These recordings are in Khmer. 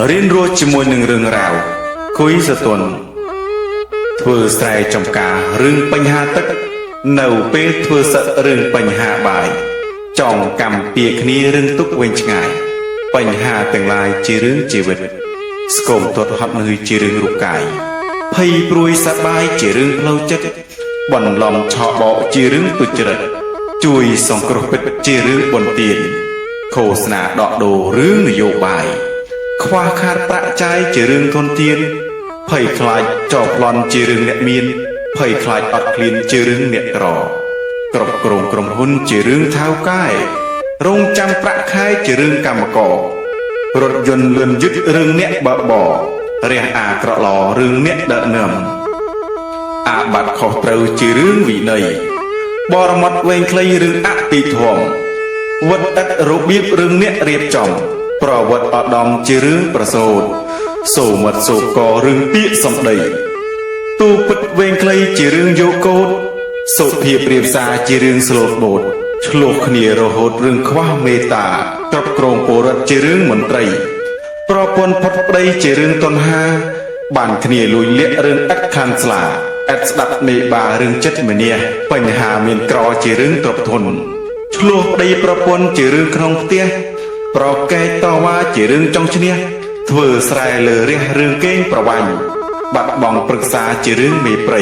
រៀនរស់ជាមួយនឹងរឿងរ៉ាវคุยសតុនធ្វើស្រែចម្ការរឿងបញ្ហាទឹកនៅពេលធ្វើសឹករឿងបញ្ហាបាយចងកម្មពៀគ្នារឿងទុកវិញឆ្ងាយបញ្ហាទាំងឡាយជារឿងជីវិតស្គមទាត់ហត់នឿយជារឿងរូបកាយភ័យព្រួយសប្បាយជារឿងផ្លូវចិត្តបន្លំឆោបោកជារឿងទុច្ចរិតជួយសង្គ្រោះពិតជារឿងបន្ទានឃោសនាដកដូររឿងនយោបាយខ្វះខាតប្រាក់ចាយជារឿងធនធានភ័យខ្លាចចោលប្លន់ជារឿងអ្នកមានភ័យខ្លាចអត់ឃ្លានជារឿងអ្នកក្រគ្រប់គ្រងក្រុមហ៊ុនជារឿងថៅកែរងចាំប្រាក់ខែជារឿងកម្មកររថយន្តលឿនយឺតរឿងអ្នកបើកបររះអាក្រក់ឡរឿងអ្នកដឹកនាំអាបត្តិខុសត្រូវជារឿងវិន័យបរមត្តវែងខ្លីរឿងអតិធម៌វត្តឥតរបៀបរឿងអ្នករៀបចំប្រវត្តិឧត្តមជារឿងប្រសូតសូមិតសូករឿងពាក្យសម្ដីទូពិតវែងខ្លីជារឿងយកកោតសុភាពព្រាបសារជារឿងស្លូតបូតឆ្លោះគ្នារហូតរឿងខ្វះមេត្តាគ្រប់គ្រងពលរដ្ឋជារឿងមន្ត្រីប្រពន្ធផុតប្តីជារឿងតណ្ហាបានគ្នាលួចលាក់រឿងឥតខានស្លាឥតស្ដាប់មេបារឿងចិត្តមនាបញ្ហាមានក្រជារឿងទ្រព្យធនឆ្លោះប្តីប្រពន្ធជារឿងក្នុងផ្ទះប្រកែកតវ៉ាជារឿងចង់ឈ្នះធ្វើស្រែលើរះរឿងកេងប្រវាញ់បាត់បង់ព្រឹក្សាជារឿងមេព្រៃ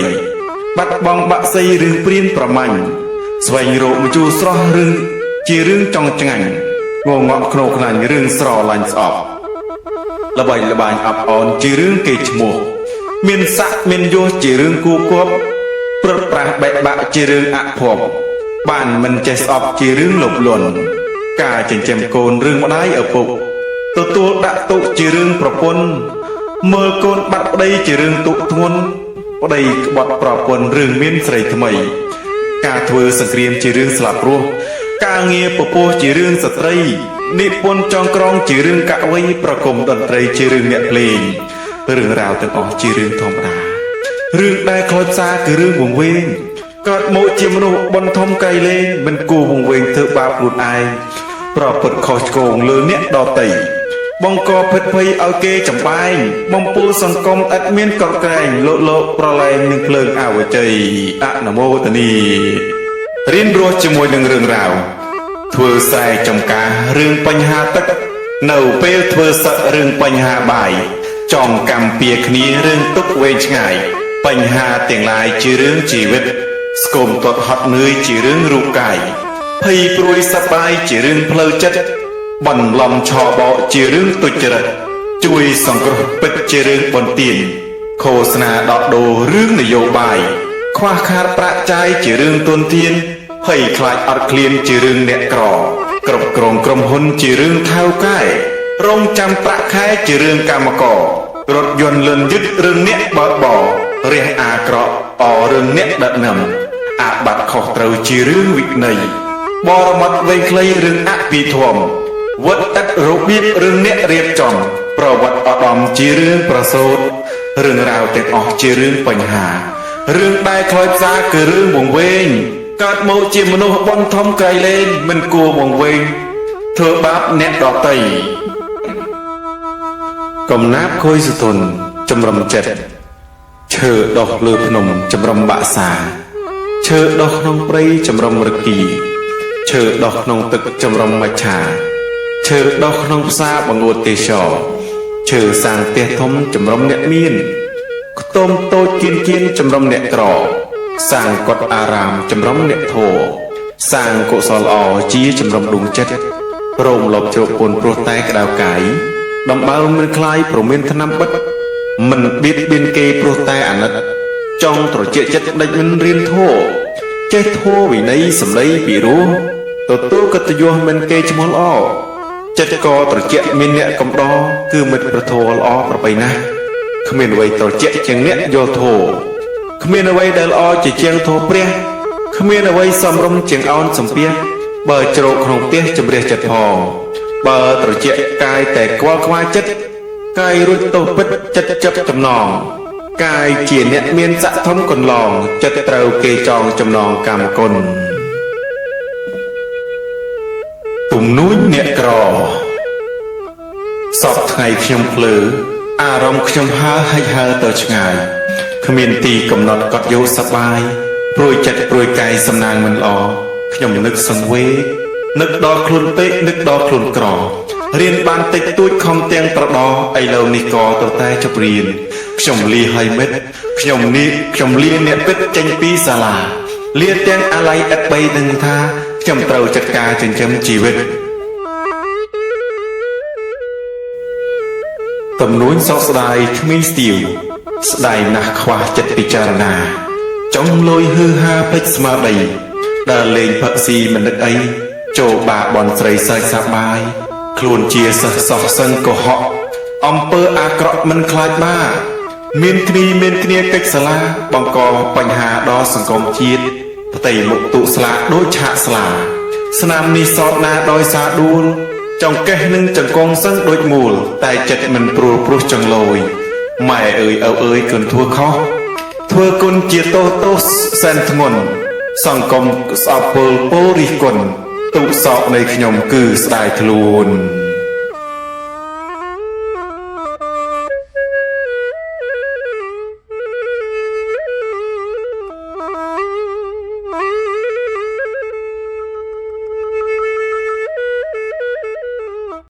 បាត់បង់បាក់សីរឿងព្រៀនប្រមាញ់ស្វែងរកមជូរស្រស់រឿងជារឿងចង់ឆ្ងាញ់ងងក់ខ្នោខ្នាញ់រឿងស្រឡាញ់ស្អប់ល្បីល្បាញអាប់អនជារឿងគេឈ្មោះមានស័កមានយសជារឿងគូគប់ព្រឹកប្រាស់បែកបាក់ជារឿងអភ័ព្វបានមិនចេះស្អប់ជារឿងលុបលន់ការចិញ្ចឹមកូនរឿងម្ដាយឪពុកទទួលដាក់ទុកជារឿងប្រពន្ធមើលកូនបាត់ប្តីជារឿងទុកធ្ងន់ប្តីក្បត់ប្រពន្ធរឿងមានស្រីថ្មីការធ្វើសង្គ្រាមជារឿងស្លាប់រស់ការងារពពោះជារឿងស្ត្រីនិពន្ធចងក្រងជារឿងកវីប្រគំតន្ត្រីជារឿងអ្នកភ្លេងរឿងរ៉ាវទាំងអស់ជារឿងធម្មតារឿងដែលខ្លោចសារគឺរឿងវង្វេងកើតមកជាមនុស្សបនធំកៃលេងមិនគួរវង្វេងធ្វើបាបខ្លួនឯងប្រព្រឹត្តខុសឆ្គងលើអ្នកដទៃបង្កភិតភ័យឲ្យគេចំបែងបំពុលសង្គមឥតមានកក្រែងលោកប្រឡែងនឹងភ្លើងអវជ័យអនុមោទនីរៀនរស់ជាមួយនឹងរឿងរ៉ាវធ្វើស្រែចម្ការរឿងបញ្ហាទឹកនៅពេលធ្វើសឹករឿងបញ្ហាបាយចងកម្មពៀគ្នារឿងទុកវែងឆ្ងាយបញ្ហាទាំងឡាយជារឿងជីវិតស្គមទាត់ហត់នឿយជារឿងរូបកាយភ័យព្រួយសប្បាយជារឿងផ្លូវចិត្តបន្លំឆោបោកជារឿងទុច្ចរិតជួយសង្គ្រោះពិតជារឿងបន្ទានឃោសនាដកដូររឿងនយោបាយខ្វះខាតប្រាក់ចាយជារឿងទុនធានភ័យខ្លាចអត់ឃ្លានជារឿងអ្នកក្រគ្រប់គ្រងក្រុមហ៊ុនជារឿងថៅកែរងចាំប្រាក់ខែជារឿងកម្មកររថយន្តលឿនយឺតរឿងអ្នកបើកបររះអាក្រក់អរឿងអ្នកដឹកនាំអាបត្តិខុសត្រូវជារឿងវិន័យបរមត្តវែងខ្លីរឿងអភិធម្មវត្តឥតរបៀបរឿងអ្នករៀបចំប្រវត្តិឧត្តមជារឿងប្រសូតរឿងរ៉ាវទាំងអស់ជារឿងបញ្ហារឿងដែលខ្លោចផ្សាគឺរឿងវង្វេងកើតមកជាមនុស្សបនធំក្រៃលែងមិនគួរវង្វេងធ្វើបាបអ្នកដទៃកំណាបខុយសតុនចម្រំចិត្តឈើដុះលើភ្នំចម្រំបាក់សាឈើដុះក្នុងព្រៃចម្រំរគីឈើដុះក្នុងទឹកចម្រំមច្ឆាឈើដុះក្នុងផ្សារបង្អួតទេសចរឈើសាងផ្ទះធំចម្រំអ្នកមានខ្ទមតូចគៀនចម្រំអ្នកក្រសាងកុដិអារាមចម្រំអ្នកធម៌សាងកុសលល្អជាចម្រំដួងចិត្តរោមលបជ្រកពូនព្រោះតែក្តៅកាយដំបើមិនคล้ายប្រមានថ្នាំបិទមិនបៀតបៀនគេព្រោះតែអាណិតចង់ត្រជាក់ចិត្តដេចមិនរៀនធម៌ចេះធម៌វិន័យសម្ដីពីរោះទទួលកតញ្ញូមិនគេឈ្មោះល្អចិត្តក៏ត្រជាក់មានអ្នកកំដរគឺមិត្តប្រធរល្អប្របីណាស់គ្មានអ្វីត្រជាក់ជាងអ្នកយល់ធម៌គ្មានអ្វីដែលល្អជាជាងធម៌ព្រះគ្មានអ្វីសមរម្យជាងអោនសំពះបើជ្រោកក្នុងផ្ទះជំរះចិត្តផងបើត្រជាក់កាយតែខ្វល់ខ្វាយចិត្តកាយរួចទោសពិតចិត្តចាប់ចំណងកាយជាអ្នកមានស័ក្តិធំកន្លងចិត្តត្រូវគេចងចំណងកម្មគុណទំនួញអ្នកក្រ សពថ្ងៃខ្ញុំភ្លើអារម្មណ៍ខ្ញុំហើទៅឆ្ងាយគ្មានទីកំណត់កត់យោសប្បាយព្រួយចិត្តព្រួយកាយសំណាងមិនល្អខ្ញុំនឹកសង្វេគនឹកដល់ខ្លួនពេកនឹកដល់ខ្លួនក្ររៀនបានតិចតួចខំទាំងត្រដោឥឡូវនេះក៏ទៅតែជប់រៀនខ្ញុំលាហើយមិត្តខ្ញុំលាអ្នកពិតចេញពីសាលាលាទាំងអាល័យឥតបីដឹងថាខ្ញុំត្រូវចាត់ការចិញ្ចឹមជីវិតទំនួញសោកស្ដាយគ្មានស្ទាវស្ដាយណាស់ខ្វះចិត្តពិចារណាចង់លុយហឺហាពេចស្មារតីដើរលេងផឹកស៊ីមិននឹកអីចូលបាបនស្រីសើចសប្បាយខ្លួនជាសិស្សសោះសឹងកុហកអំពើអាក្រក់មិនខ្លាចបាមានគ្នាកិច្ចសាលាបង្កបញ្ហាដល់សង្គមជាតិផ្ទៃមុខទុស្លាកដូចឆាកស្លាស្នាមនេះសោតណាដោយសារដួលចង្កេះនឹងចង្កងសឹងដូចមូលតែចិត្តមិនព្រួលព្រោះចង្លយម៉ែអើយឪអើយគុណធ្វើខុសធ្វើគុណជាទោសសែនធ្ងន់សង្គមស្អប់ពលរិះគន់ទុកសោកនៃខ្ញុំគឺស្ដាយខ្លួន